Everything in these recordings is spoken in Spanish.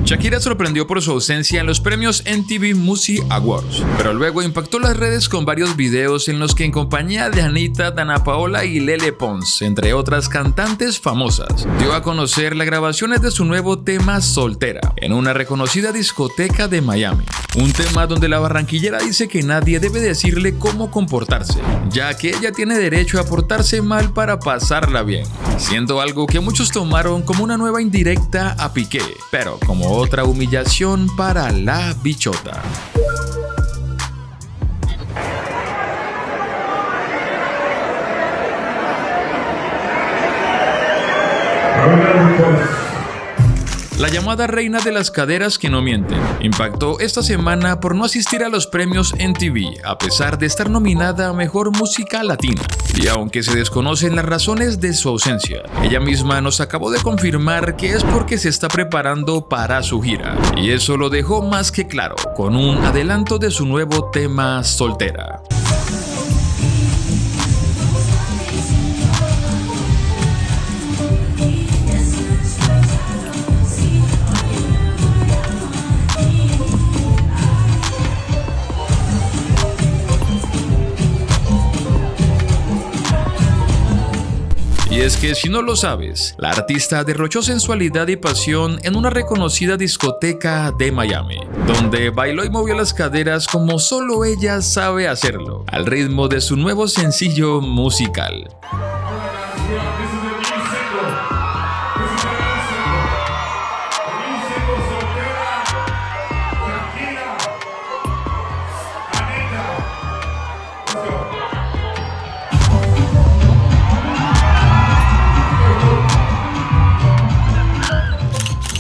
Shakira sorprendió por su ausencia en los premios MTV Music Awards, pero luego impactó las redes con varios videos en los que en compañía de Anitta, Dana Paola y Lele Pons, entre otras cantantes famosas, dio a conocer las grabaciones de su nuevo tema Soltera en una reconocida discoteca de Miami. Un tema donde la barranquillera dice que nadie debe decirle cómo comportarse, ya que ella tiene derecho a portarse mal para pasarla bien, siendo algo que muchos tomaron como una nueva indirecta a Piqué, pero como otra humillación para la bichota. La llamada reina de las caderas que no mienten impactó esta semana por no asistir a los premios MTV a pesar de estar nominada a Mejor Música Latina. Y aunque se desconocen las razones de su ausencia, ella misma nos acabó de confirmar que es porque se está preparando para su gira. Y eso lo dejó más que claro con un adelanto de su nuevo tema Soltera. Y es que si no lo sabes, la artista derrochó sensualidad y pasión en una reconocida discoteca de Miami, donde bailó y movió las caderas como solo ella sabe hacerlo, al ritmo de su nuevo sencillo musical.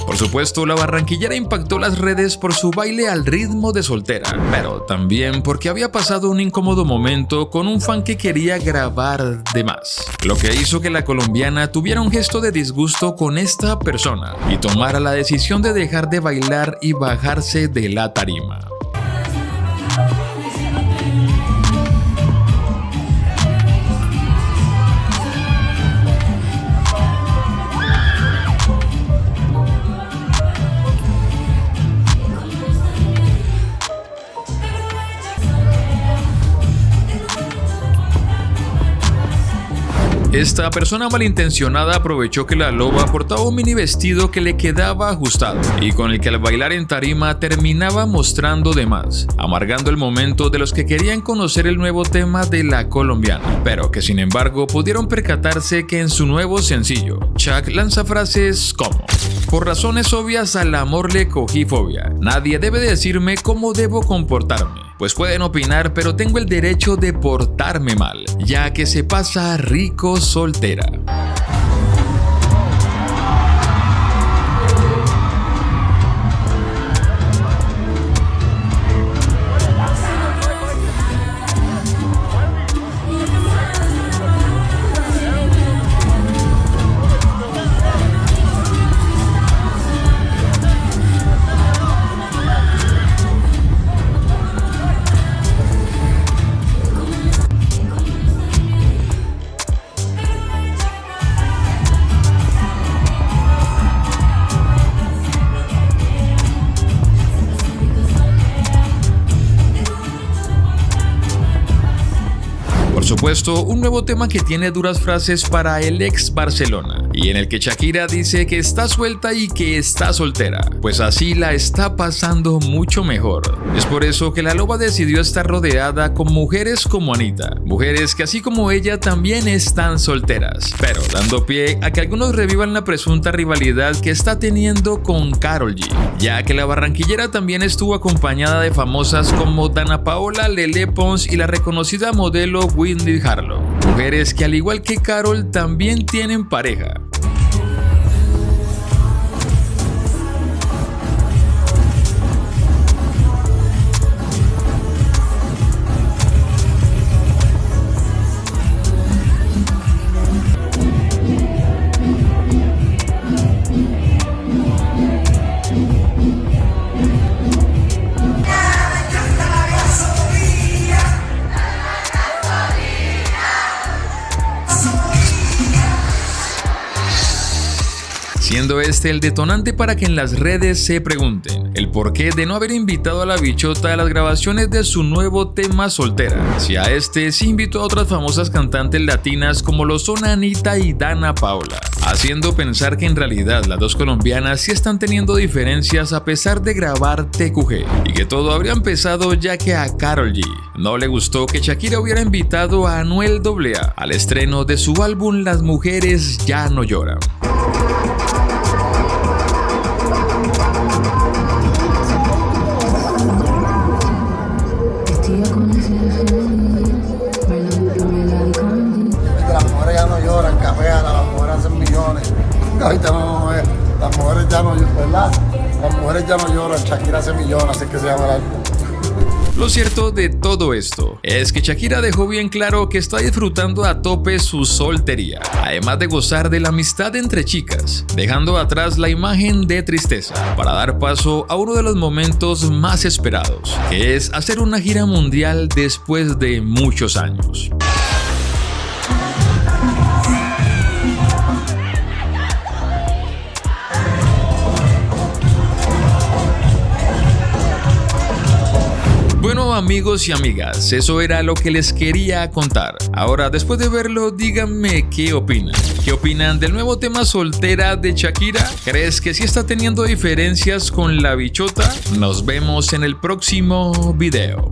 Por supuesto, la barranquillera impactó las redes por su baile al ritmo de Soltera, pero también porque había pasado un incómodo momento con un fan que quería grabar de más, lo que hizo que la colombiana tuviera un gesto de disgusto con esta persona y tomara la decisión de dejar de bailar y bajarse de la tarima. Esta persona malintencionada aprovechó que la loba portaba un mini vestido que le quedaba ajustado y con el que al bailar en tarima terminaba mostrando de más, amargando el momento de los que querían conocer el nuevo tema de la colombiana, pero que sin embargo pudieron percatarse que en su nuevo sencillo, Shak lanza frases como: por razones obvias al amor le cogí fobia, nadie debe decirme cómo debo comportarme. Pues pueden opinar, pero tengo el derecho de portarme mal, ya que se pasa rico soltera. Por supuesto, un nuevo tema que tiene duras frases para el ex Barcelona y en el que Shakira dice que está suelta y que está soltera, pues así la está pasando mucho mejor. Es por eso que la loba decidió estar rodeada con mujeres como Anitta, mujeres que así como ella también están solteras, pero dando pie a que algunos revivan la presunta rivalidad que está teniendo con Karol G, ya que la barranquillera también estuvo acompañada de famosas como Dana Paola, Lele Pons y la reconocida modelo Wendy Harlow, mujeres que al igual que Karol también tienen pareja. siendo este el detonante para que en las redes se pregunten el porqué de no haber invitado a la bichota a las grabaciones de su nuevo tema Soltera. Si a este sí invitó a otras famosas cantantes latinas como lo son Anita y Dana Paola, haciendo pensar que en realidad las dos colombianas sí están teniendo diferencias a pesar de grabar TQG, y que todo habría empezado ya que a Karol G no le gustó que Shakira hubiera invitado a Anuel AA al estreno de su álbum Las Mujeres Ya No Lloran. Las mujeres ya no lloran, capean, las mujeres hacen millones. Ahorita no, las mujeres ya no lloran, ¿verdad? Las mujeres ya no lloran, Shakira hace millones, así que se llama el álbum. Lo cierto de todo esto es que Shakira dejó bien claro que está disfrutando a tope su soltería, además de gozar de la amistad entre chicas, dejando atrás la imagen de tristeza para dar paso a uno de los momentos más esperados, que es hacer una gira mundial después de muchos años. Bueno, amigos y amigas, eso era lo que les quería contar. Ahora, después de verlo, díganme qué opinan. ¿Qué opinan del nuevo tema Soltera de Shakira? ¿Crees que sí está teniendo diferencias con la bichota? Nos vemos en el próximo video.